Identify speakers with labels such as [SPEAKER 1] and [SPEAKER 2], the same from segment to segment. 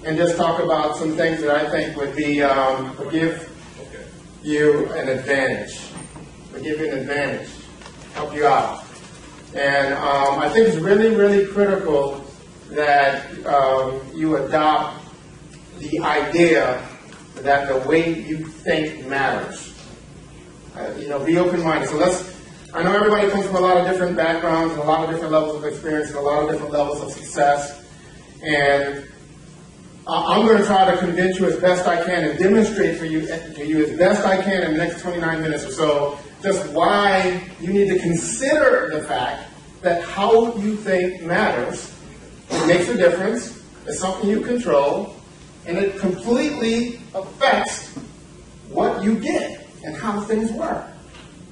[SPEAKER 1] and just talk about some things that I think would be would give you an advantage. Would give you an advantage, help you out. And I think it's really, really critical that you adopt the idea that the way you think matters. Be open-minded. So I know everybody comes from a lot of different backgrounds and a lot of different levels of experience and a lot of different levels of success. And I'm going to try to convince you as best I can and demonstrate to you as best I can in the next 29 minutes or so just why you need to consider the fact that how you think matters. It makes a difference. It's something you control. And it completely affects what you get and how things work.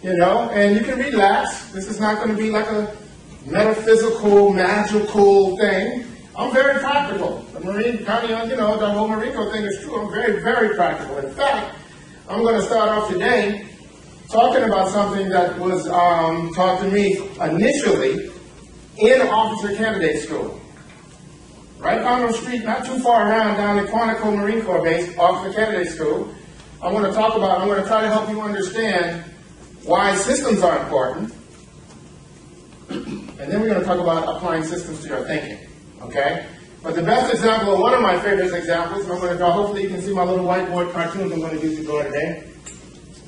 [SPEAKER 1] And you can relax. This is not going to be like a metaphysical, magical thing. I'm very practical. The Marine County, the whole Marine Corps thing is true. I'm very, very practical. In fact, I'm going to start off today talking about something that was taught to me initially in officer candidate school. Right down the street, not too far around, down in Quantico Marine Corps Base, officer candidate school. I'm going to try to help you understand why systems are important. And then we're going to talk about applying systems to your thinking. Okay? But the best example, or one of my favorite examples, and I'm going to draw, hopefully you can see my little whiteboard cartoons I'm going to use to draw today.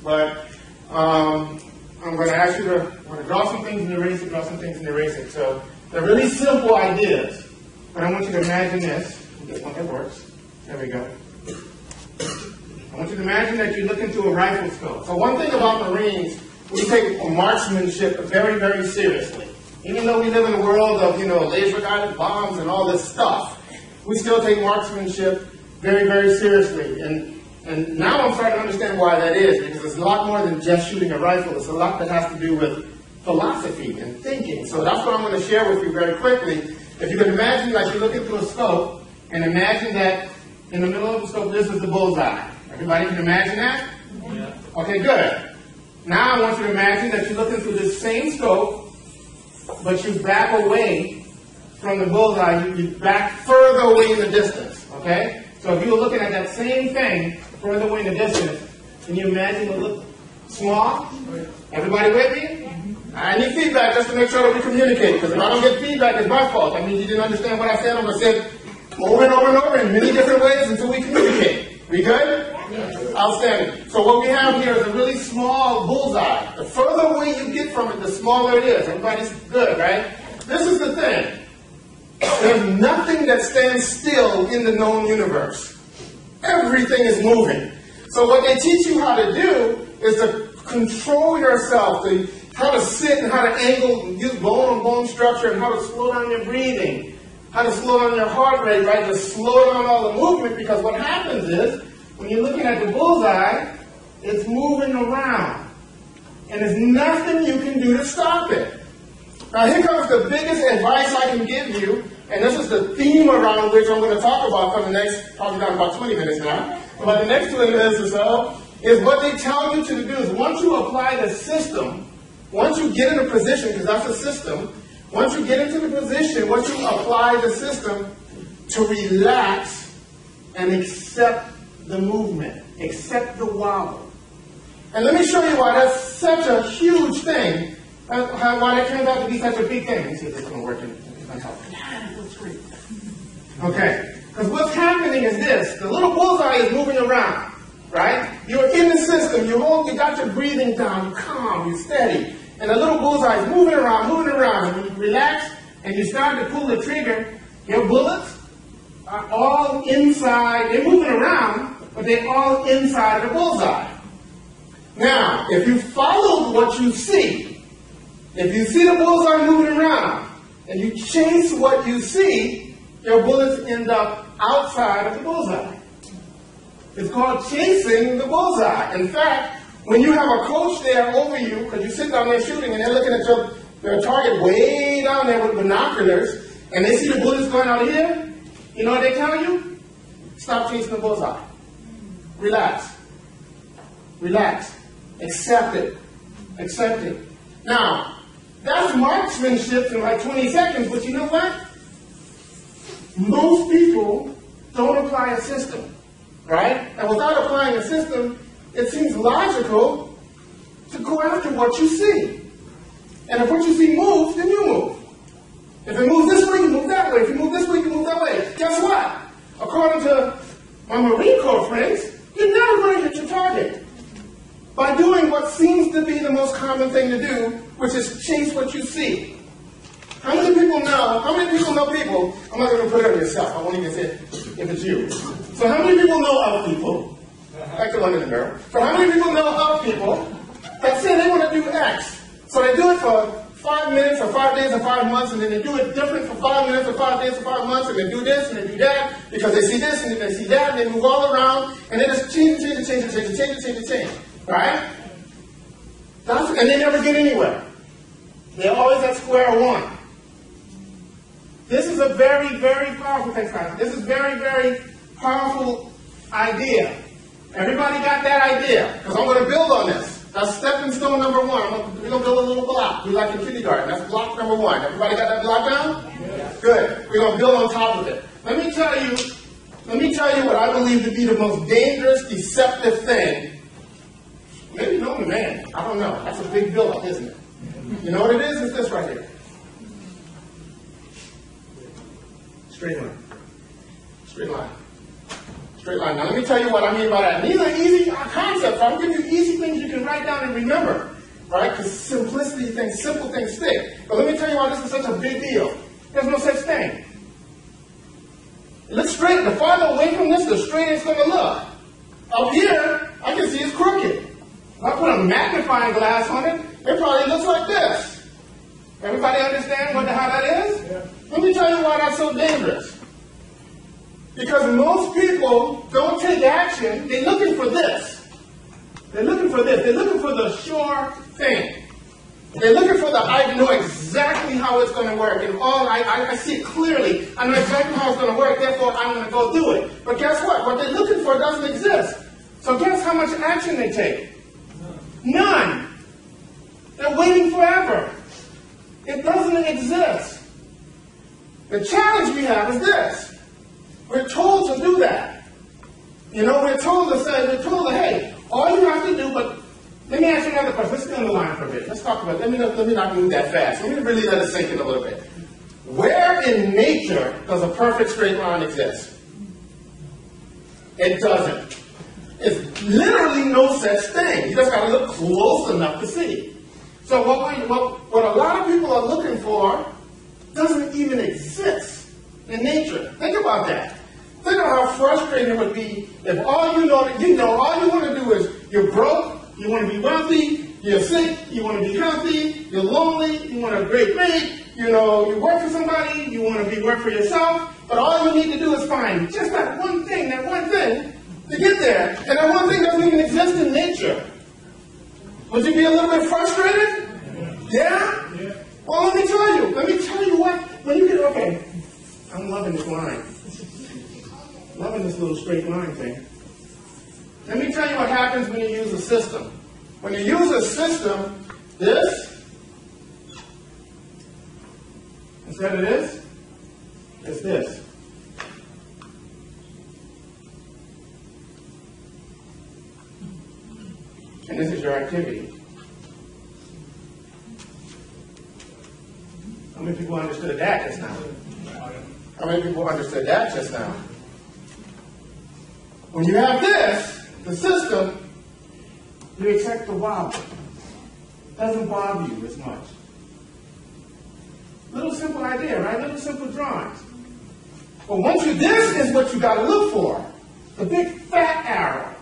[SPEAKER 1] But I'm going to ask you to draw some things and erase it, draw some things and erase it. So they're really simple ideas. But I want you to imagine this. This one that works. There we go. I want you to imagine that you look into a rifle scope. So one thing about Marines, we take marksmanship very, very seriously. Even though we live in a world of, laser-guided bombs and all this stuff, we still take marksmanship very, very seriously. And now I'm starting to understand why that is, because it's a lot more than just shooting a rifle. It's a lot that has to do with philosophy and thinking. So that's what I'm going to share with you very quickly. If you can imagine, like you look into a scope, and imagine that in the middle of the scope, this is the bullseye. Everybody can imagine that? Yeah. Okay, good. Now I want you to imagine that you're looking through this same scope, but you back away from the bullseye. You back further away in the distance, okay? So if you were looking at that same thing further away in the distance, can you imagine it look small? Everybody with me? I need feedback just to make sure that we communicate, because if I don't get feedback, it's my fault. I mean, you didn't understand what I said. I'm going to say it over and over and over in many different ways until we communicate. We good? Yes. Outstanding. So what we have here is a really small bullseye. The further away you get from it, the smaller it is. Everybody's good, right? This is the thing. There's nothing that stands still in the known universe. Everything is moving. So what they teach you how to do is to control yourself, how to sit and how to angle, use bone structure, and how to slow down your breathing, how to slow down your heart rate, right? To slow down all the movement, because what happens is, when you're looking at the bullseye, it's moving around. And there's nothing you can do to stop it. Now here comes the biggest advice I can give you, and this is the theme around which I'm going to talk about for the next, probably down about 20 minutes now, but the next 20 minutes or so, is what they tell you to do is once you apply the system, once you get in a position, because that's a system, once you get into the position, once you apply the system, to relax and accept the movement, accept the wobble. And let me show you why that's such a huge thing, why that turns out to be such a big thing. Let me see if this is going to work. Yeah, that's great. Okay, because what's happening is this. The little bullseye is moving around, right? You're in the system. You got your breathing down. You're calm. You're steady. And the little bullseye is moving around. And when you relax and you start to pull the trigger, your bullets are all inside. They're moving around, but they're all inside the bullseye. Now, if you follow what you see, if you see the bullseye moving around, and you chase what you see, your bullets end up outside of the bullseye. It's called chasing the bullseye. In fact, when you have a coach there over you, because you sit down there shooting, and they're looking at your target way down there with binoculars, and they see the bullets going out here, you know what they tell you? Stop chasing the bullseye. Relax. Relax. Accept it. Accept it. Now, that's marksmanship in like 20 seconds, but you know what? Most people don't apply a system, right? And without applying a system, it seems logical to go after what you see. And if what you see moves, then you move. If it moves this way, you move that way. If you move this way, you move that way. Guess what? According to my Marine Corps friends, you're never going to hit your target by doing what seems to be the most common thing to do, which is chase what you see. How many people know people, I'm not going to put it on yourself, I won't even say if it's you. So how many people know of people, back to London and Barrel, so how many people know of people that say they want to do X? So they do it for 5 minutes or 5 days or 5 months, and then they do it different for 5 minutes or 5 days or 5 months, and they do this and they do that, because they see this and then they see that, and they move all around, and they just change, right? And they never get anywhere. They're always at square one. This is a very, very powerful thing. This is very, very powerful idea. Everybody got that idea? Because I'm going to build on this. That's stepping stone number one. We're going to build a little block. We like in kindergarten. That's block number one. Everybody got that block down? Yes. Good. We're going to build on top of it. Let me tell you what I believe to be the most dangerous, deceptive thing. Maybe known to man. I don't know. That's a big build-up, isn't it? You know what it is? It's this right here. Straight line. Straight line. Straight line. Now let me tell you what I mean by that. And these are easy concepts. I'm giving you easy things you can write down and remember. Right? Because simplicity things, simple things stick. But let me tell you why this is such a big deal. There's no such thing. It looks straight. The farther away from this, the straighter it's going to look. Up here, I can see it's crooked. If I put a magnifying glass on it, it probably looks like this. Everybody understand how that is? Yeah. Let me tell you why that's so dangerous. Because most people don't take action. They're looking for this. They're looking for this. They're looking for the sure thing. They're looking for I know exactly how it's going to work. And I see it clearly. I know exactly how it's going to work. Therefore, I'm going to go do it. But guess what? What they're looking for doesn't exist. So guess how much action they take? None. They're waiting forever. It doesn't exist. The challenge we have is this. We're told to do that. You know, we're told to, hey, all you have to do, but let me ask you another question. Let's stay on the line for a bit. Let's talk about it. Let me not move that fast. Let me really let it sink in a little bit. Where in nature does a perfect straight line exist? It doesn't. It's literally no such thing. You just got to look close enough to see. So what a lot of people are looking for doesn't even exist in nature. Think about that. Think about how frustrating it would be if all you want to do is you're broke, you want to be wealthy, you're sick, you want to be healthy, you're lonely, you want a great mate, you work for somebody, you want to work for yourself, but all you need to do is find just that one thing to get there. And that one thing doesn't even exist in nature. Would you be a little bit frustrated? Yeah? Yeah. Well, let me tell you what, when you get, okay, I'm loving this line. Loving this little straight line thing. Let me tell you what happens when you use a system. When you use a system, this, instead of this, it's this. And this is your activity. How many people understood that just now? How many people understood that just now? When you have this, the system, you expect to wobble. It doesn't bother you as much. Little simple idea, right? Little simple drawings. But once this is what you got to look for. The big fat arrow,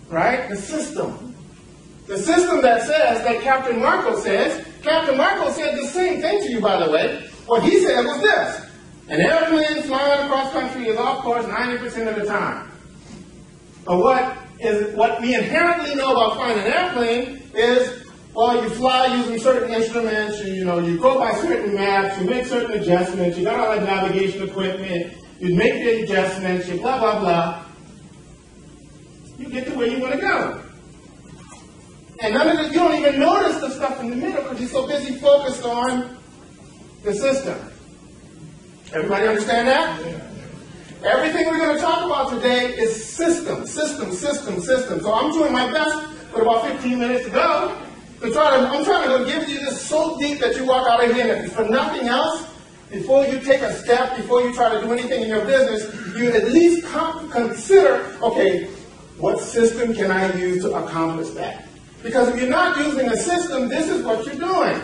[SPEAKER 1] right? The system. The system that says, that Captain Marco says, Captain Marco said the same thing to you, by the way. What he said was this. An airplane flying across country is off course 90% of the time. But what we inherently know about flying an airplane is, well, you fly using certain instruments, you go by certain maps, you make certain adjustments, you got all that navigation equipment, you make the adjustments, you blah, blah, blah. You get to where you want to go. And none of this, you don't even notice the stuff in the middle because you're so busy focused on the system. Everybody understand that? Yeah. Everything we're going to talk about about today is system. So I'm doing my best with about 15 minutes to go. I'm trying to give you this so deep that you walk out of here, and if for nothing else, before you take a step, before you try to do anything in your business, you at least consider, okay, what system can I use to accomplish that? Because if you're not using a system, this is what you're doing.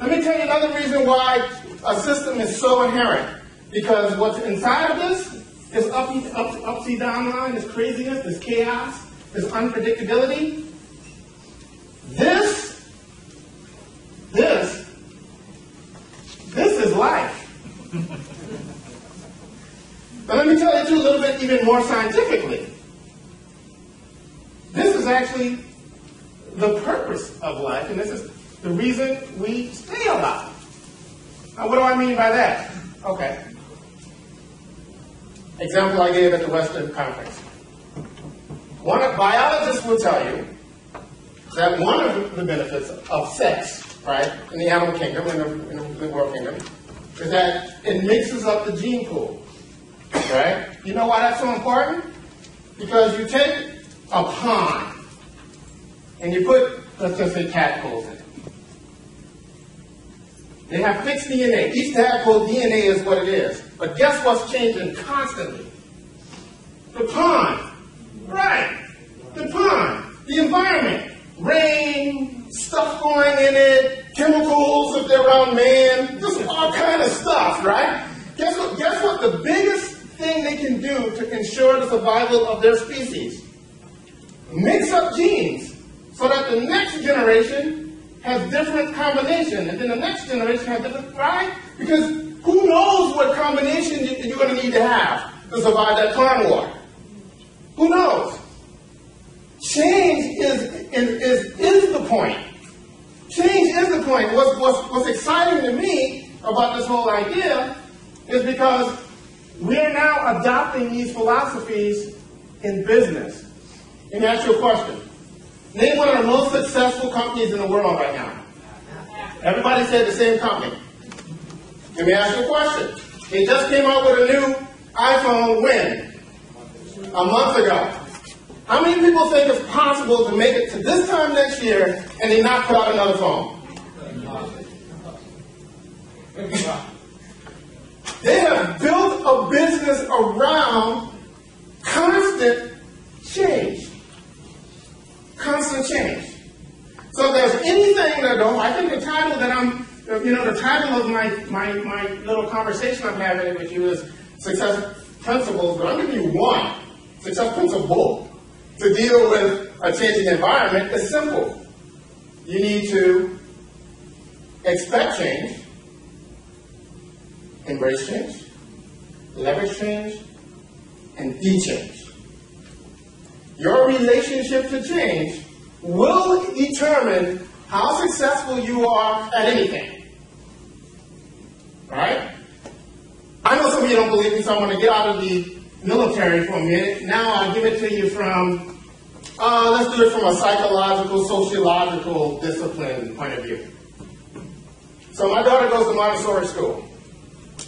[SPEAKER 1] Let me tell you another reason why a system is so inherent. Because what's inside of this is upside down line, this craziness, this chaos, this unpredictability. This is life. But let me tell you too a little bit even more scientifically. This is actually the purpose of life, and this is the reason we stay alive. Now, what do I mean by that? Okay. Example I gave at the Western Conference. Biologists will tell you that one of the benefits of sex, right, in the animal kingdom, in the world kingdom, is that it mixes up the gene pool, right? You know why that's so important? Because you take a pond and you put, let's just say, tadpoles in it. They have fixed DNA. Each tadpole DNA is what it is. But guess what's changing constantly? The pond. Right. The pond. The environment. Rain, stuff going in it, chemicals if they're around man, just all kind of stuff, right? Guess what the biggest thing they can do to ensure the survival of their species? Mix up genes so that the next generation has different combination, and then the next generation has different, right? Because who knows what combination you're going to need to have to survive that clan war? Who knows? Change is the point. Change is the point. What's exciting to me about this whole idea is because we're now adopting these philosophies in business. Let me ask you a question. Name one of the most successful companies in the world right now. Everybody said the same company. Let me ask you a question. They just came out with a new iPhone when? A month ago. How many people think it's possible to make it to this time next year and they not put out another phone? They have built a business around constant change. Constant change. So if there's anything that I think the title that the title of my little conversation I'm having with you is Success Principles, but I'm giving you one success principle to deal with a changing environment. Is simple. You need to expect change, embrace change, leverage change, and be change. Your relationship to change will determine how successful you are at anything. Right? I know some of you don't believe me, so I'm going to get out of the military for a minute. Now I'll give it to you from, let's do it from a psychological, sociological discipline point of view. So my daughter goes to Montessori school.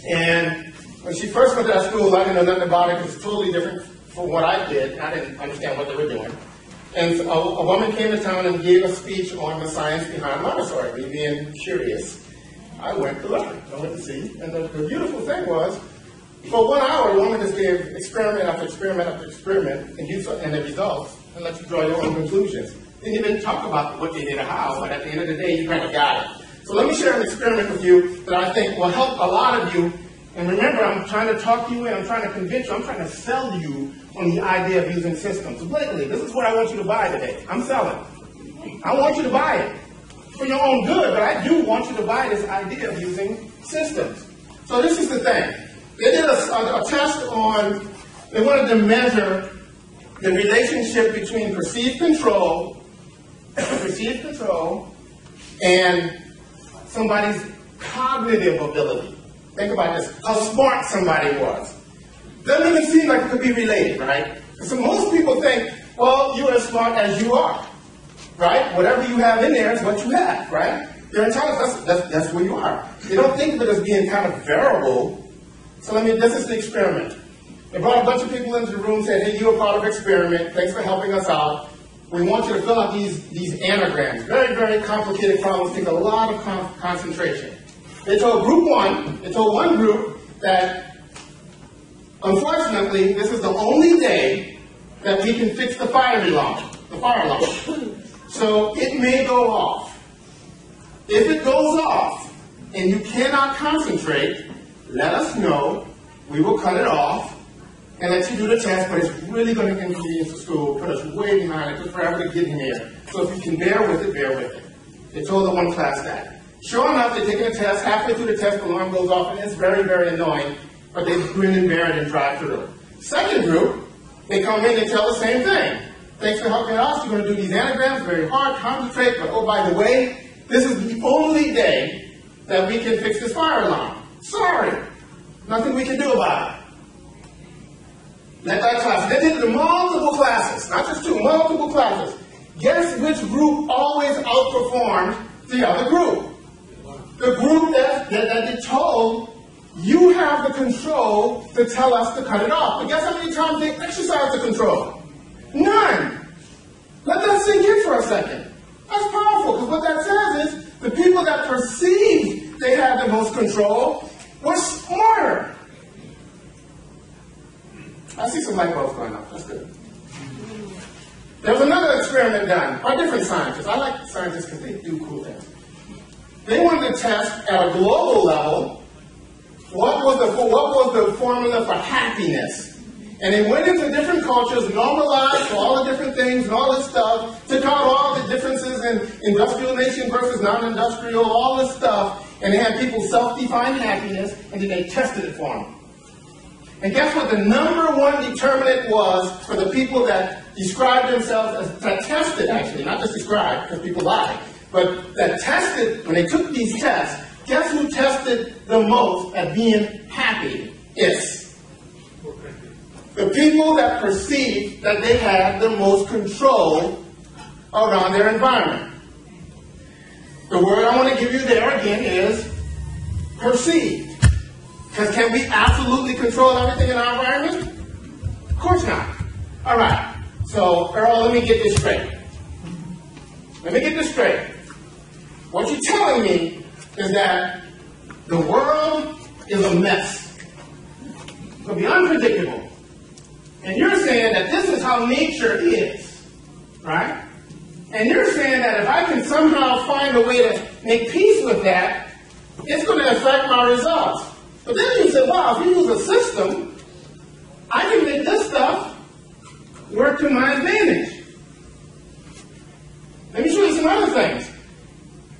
[SPEAKER 1] And when she first went to that school, I didn't know nothing about it because it's totally different from what I did. I didn't understand what they were doing. And so a woman came to town and gave a speech on the science behind Montessori, me being curious. I went to learn. I went to see. And the beautiful thing was, for 1 hour, the woman just gave experiment after experiment after experiment and the results, and let you draw your own conclusions. Didn't even talk about what they did or how, but at the end of the day, you kind of got it. So let me share an experiment with you that I think will help a lot of you. And remember, I'm trying to talk you in, I'm trying to convince you, I'm trying to sell you on the idea of using systems. So blatantly, this is what I want you to buy today. I'm selling. I want you to buy it for your own good, but I do want you to buy this idea of using systems. So this is the thing. They did a test on, they wanted to measure the relationship between perceived control and somebody's cognitive ability. Think about this, how smart somebody was. Doesn't even seem like it could be related, right? So most people think, well, you're as smart as you are, right? Whatever you have in there is what you have, right? Your intelligence, that's where you are. They don't think of it as being kind of variable So this is the experiment. They brought a bunch of people into the room, said, hey, you're a part of the experiment. Thanks for helping us out. We want you to fill out these anagrams. Very, very complicated problems, take a lot of concentration. They told one group that, unfortunately, this is the only day that we can fix the fire alarm. So it may go off. If it goes off and you cannot concentrate, let us know. We will cut it off and let you do the test, but it's really going to inconvenience the school, put us way behind. It took forever to get in here. So if you can bear with it, bear with it. They told the one class that. Sure enough, they're taking a test. Halfway through the test, the alarm goes off, and it's very, very annoying, but they grin and bear it and drive through. Second group, they come in and tell the same thing. Thanks for helping us. You're going to do these anagrams, very hard, concentrate, but oh, by the way, this is the only day that we can fix this fire alarm. Sorry. Nothing we can do about it. Let that class. They did the multiple classes, not just two, multiple classes. Guess which group always outperformed the other group? The group that they told, you have the control to tell us to cut it off. But guess how many times they exercise the control? None. Let that sink in for a second. That's powerful, because what that says is the people that perceived they had the most control were smarter. I see some light bulbs going off. That's good. There was another experiment done by different scientists. I like scientists because they do cool things. They wanted to test at a global level what was the formula for happiness. And they went into different cultures, normalized all the different things and all this stuff, took out all the differences in industrial nation versus non-industrial, all this stuff, and they had people self-define happiness, and then they tested it for them. And guess what the number one determinant was for the people that described themselves as, that tested actually, not just described, because people lie, but that tested, when they took these tests, guess who tested the most at being happy? It's the people that perceived that they had the most control around their environment. The word I want to give you there again is perceived. Because can we absolutely control everything in our environment? Of course not. All right. So, Earl, let me get this straight. What you're telling me is that the world is a mess. It's going to be unpredictable. And you're saying that this is how nature is, right? And you're saying that if I can somehow find a way to make peace with that, it's going to affect my results. But then you say, wow, if you use a system, I can make this stuff work to my advantage. Let me show you some other things.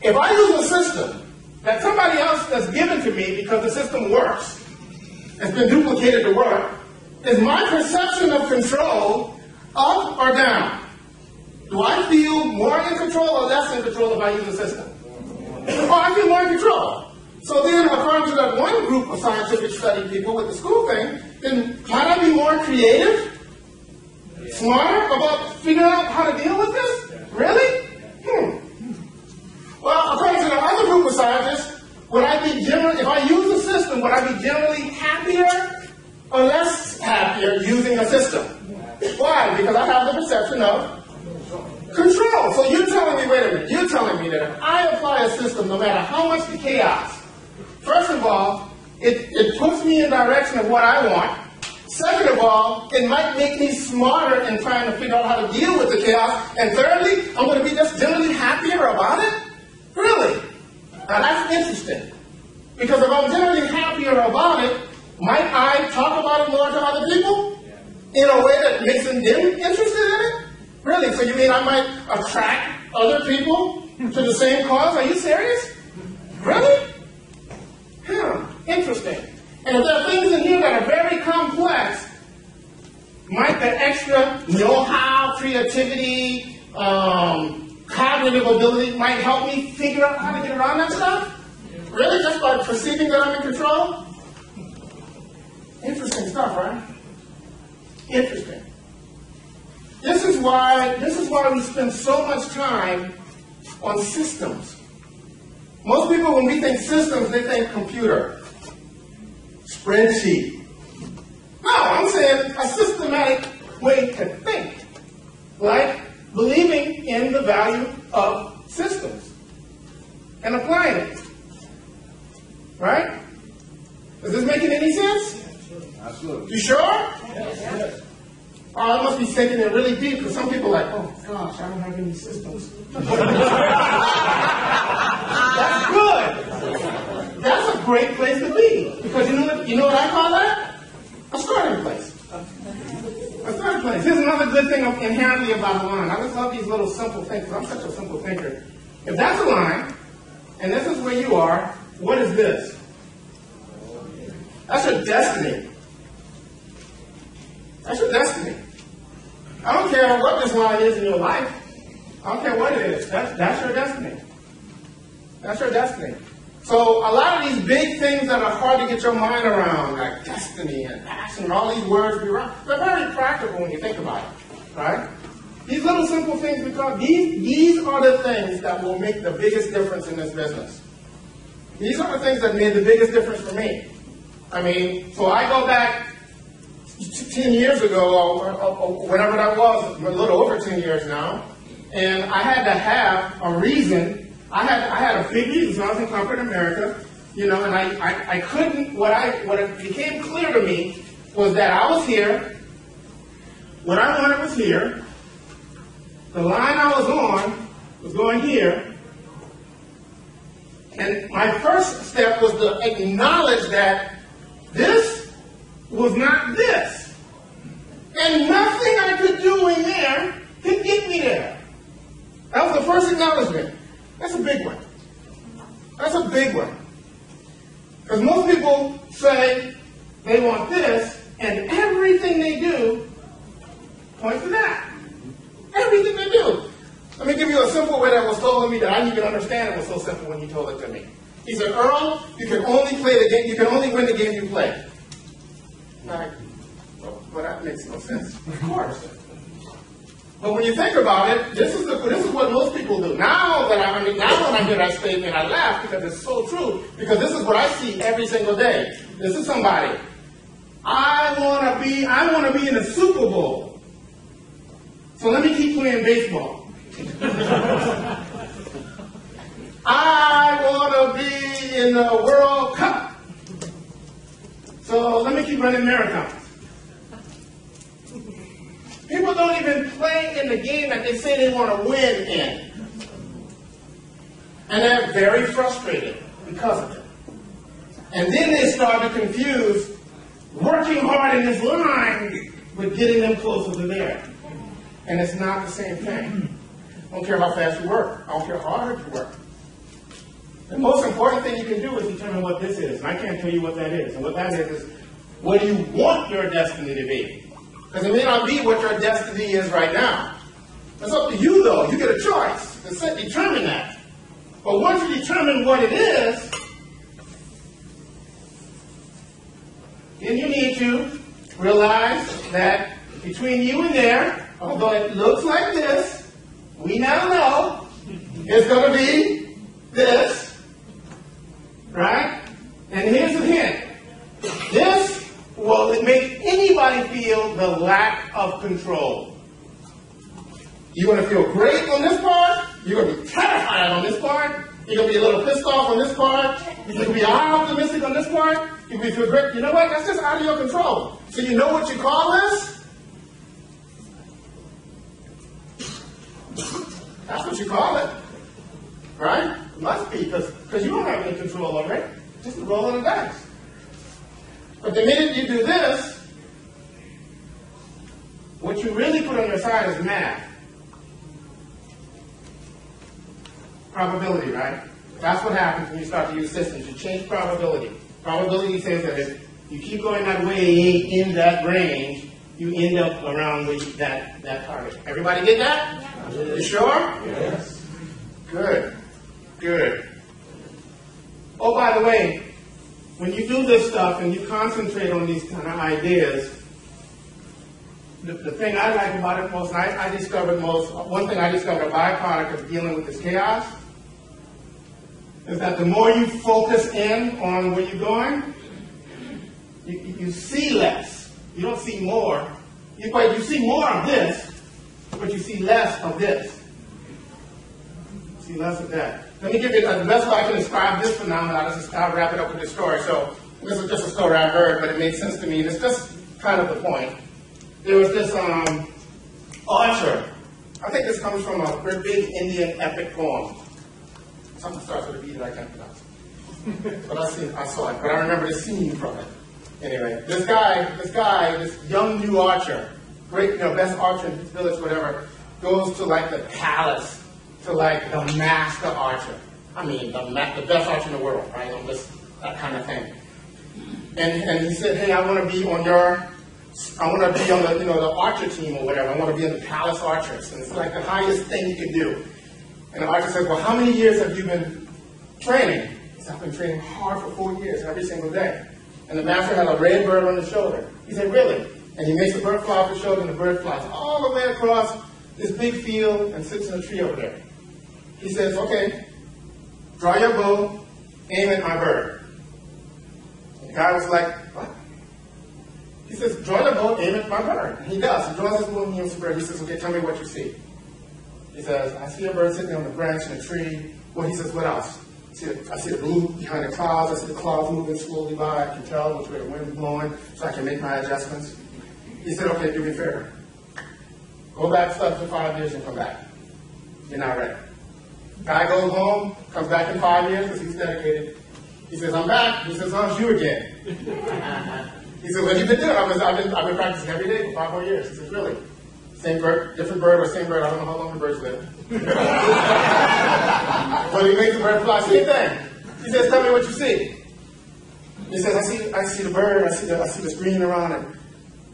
[SPEAKER 1] If I use a system that somebody else has given to me because the system works, it's been duplicated to work, is my perception of control up or down? Do I feel more in control or less in control if I use a system? Oh, I feel more in control. So then, according to that one group of scientific study people with the school thing, then might I be more creative, smarter about figuring out how to deal with this? Really? Well, according to the other group of scientists, would I be generally, if I use a system, would I be generally happier or less happier using a system? Why? Because I have the perception of control. So you're telling me, wait a minute, you're telling me that if I apply a system, no matter how much the chaos, first of all, it puts me in the direction of what I want. Second of all, it might make me smarter in trying to figure out how to deal with the chaos. And thirdly, I'm going to be just generally happier about it? Really? Now that's interesting. Because if I'm generally happier about it, might I talk about it more to other people? In a way that makes them interested in it? Really? So you mean I might attract other people to the same cause? Are you serious? Really? Interesting. And if there are things in here that are very complex, might the extra know-how, creativity, cognitive ability might help me figure out how to get around that stuff? Really? Just by perceiving that I'm in control? Interesting stuff, right? Interesting. This is why we spend so much time on systems. Most people, when we think systems, they think computer. spreadsheet. No, I'm saying a systematic way to think. Like believing in the value of systems and applying it. Right? Is this making any sense?
[SPEAKER 2] Absolutely.
[SPEAKER 1] You sure?
[SPEAKER 2] Yes.
[SPEAKER 1] Oh, I must be thinking it really deep because some people are like, oh gosh, I don't have any systems. That's good. That's a great place to be. Because you know what I call that? A starting place. A starting place. Here's another good thing inherently about a line. I just love these little simple things because I'm such a simple thinker. If that's a line, and this is where you are, what is this? That's your destiny. That's your destiny. I don't care what this line is in your life. I don't care what it is. That's your destiny. That's your destiny. So a lot of these big things that are hard to get your mind around, like destiny and passion and all these words, they're very practical when you think about it, right? These little simple things, because these are the things that will make the biggest difference in this business. These are the things that made the biggest difference for me. I mean, so I go back 10 years ago, or whatever that was, a little over 10 years now, and I had to have a reason. I had a big reason, so I was in corporate America, and I couldn't, what it became clear to me was that I was here, what I wanted was here, the line I was on was going here, and my first step was to acknowledge that this was not this. And nothing I could do in there could get me there. That was the first acknowledgement. That's a big one. That's a big one. Because most people say they want this, and everything they do points to that. Everything they do. Let me give you a simple way that was told to me that I didn't even understand it was so simple when he told it to me. He said, Earl, you can only play the game, you can only win the game you play. Like, well, that makes no sense. Of course. But when you think about it, this is what most people do. Now when I hear that statement, I laugh because it's so true. Because this is what I see every single day. This is somebody. I want to be in the Super Bowl. So let me keep playing baseball. I want to be in the World Cup. So let me keep running marathons. People don't even play in the game that they say they want to win in. And they're very frustrated because of it. And then they start to confuse working hard in this line with getting them closer to there. And it's not the same thing. I don't care how fast you work. I don't care how hard you work. The most important thing you can do is determine what this is. And I can't tell you what that is. And what that is what do you want your destiny to be? Because it may not be what your destiny is right now. It's up to you, though. You get a choice to determine that. But once you determine what it is, then you need to realize that between you and there, although it looks like this, we now know it's going to be this, right? And here's the hint. This will make anybody feel the lack of control. You're going to feel great on this part. You're going to be terrified on this part. You're going to be a little pissed off on this part. You're going to be optimistic on this part. You're going to feel great. You know what? That's just out of your control. So you know what you call this? That's what you call it. Right? It must be, because you don't have any control over it. Just a roll of the dice. But the minute you do this, what you really put on your side is math. Probability, right? That's what happens when you start to use systems. You change probability. Probability says that if you keep going that way in that range, you end up around that target. Everybody get that? Yeah. You sure? Yes. Good. Good. Oh, by the way, when you do this stuff and you concentrate on these kind of ideas, the thing I like about it most, and one thing I discovered, a byproduct of dealing with this chaos, is that the more you focus in on where you're going, you see less. You don't see more. You see more of this, but you see less of this. See less of that. Let me give you the best way I can describe this phenomenon. I'll wrap it up with this story. So this is just a story I heard, but it made sense to me. And it's just kind of the point. There was this archer. I think this comes from a big Indian epic poem. Something starts with a B that I can't pronounce. But I saw it. But I remember the scene from it. Anyway, this young new archer, great, best archer in his village, whatever, goes to like the palace, to like the master archer. I mean, the best archer in the world, right? That kind of thing. And he said, hey, I want to be on the archer team or whatever. I want to be in the palace archers. And it's like the highest thing you can do. And the archer said, well, how many years have you been training? He said, I've been training hard for 4 years, every single day. And the master had a red bird on his shoulder. He said, really? And he makes the bird fly off his shoulder, and the bird flies all the way across this big field and sits in a tree over there. He says, okay, draw your bow, aim at my bird. And the guy was like, what? He says, draw your bow, aim at my bird. And he does. He draws his bow and aims at the bird. He says, okay, tell me what you see. He says, I see a bird sitting on the branch in a tree. Well, he says, what else? I see the blue behind the clouds. I see the clouds moving slowly by. I can tell which way the wind is blowing, so I can make my adjustments. He said, okay, do me a favor. Go back stuff for 5 years and come back. You're not ready. Guy goes home, comes back in 5 years because he's dedicated. He says, I'm back. He says, how's you again? He said, what have you been doing? I've been practicing every day for 5 more years. He says, really? Same bird, different bird, or same bird. I don't know how long the birds live. But he makes the bird fly. Same thing. He says, tell me what you see. He says, I see the bird. I see the screen around it.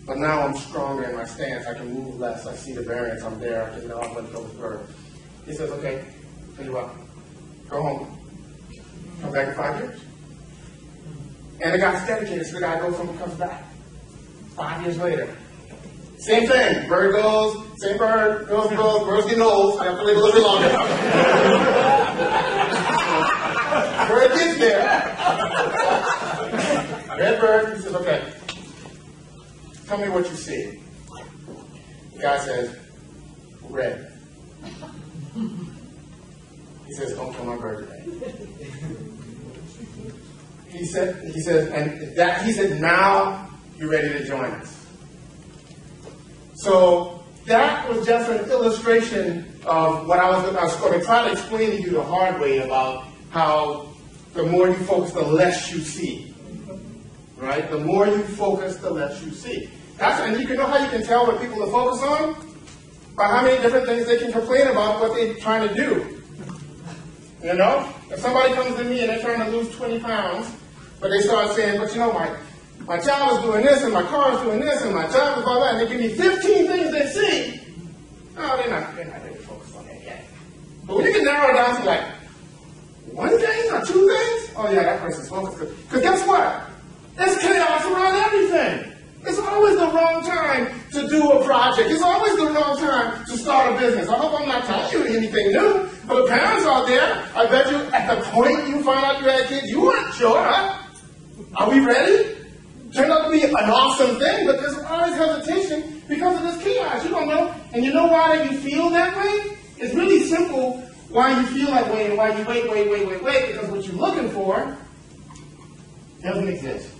[SPEAKER 1] But now I'm stronger in my stance. I can move less. I see the variance. I'm there. I can I'm going to go with the bird. He says, okay, tell you what. Go home. Come back in 5 years. And the guy's dedicated. So the guy comes back 5 years later. Same thing. Bird goes, same bird, goes, bird's getting old. I have to live a little bit longer. Bird gets there. Red bird, he says, okay, tell me what you see. The guy says, red. He says, don't kill my bird today. He said, now you're ready to join us. So that was just an illustration of what I was going to try to explain to you the hard way about how the more you focus, the less you see. Right? The more you focus, the less you see. And you can know how you can tell what people are focused on? By how many different things they can complain about what they're trying to do. You know? If somebody comes to me and they're trying to lose 20 pounds, but they start saying, but you know, my child is doing this, and my car is doing this, and my job is all that, and they give me 15 things they see. No, they're not really focused on that yet. But when you can narrow it down to like 1 thing or 2 things, oh yeah, that person's focused. Because guess what? There's chaos around everything. It's always the wrong time to do a project. It's always the wrong time to start a business. I hope I'm not telling you anything new, but the parents out there, I bet you at the point you find out you had kids, you weren't sure, huh? Are we ready? Turned out to be an awesome thing, but there's always hesitation because of this chaos. You don't know. And you know why you feel that way? It's really simple why you feel that way and why you wait, because what you're looking for doesn't exist.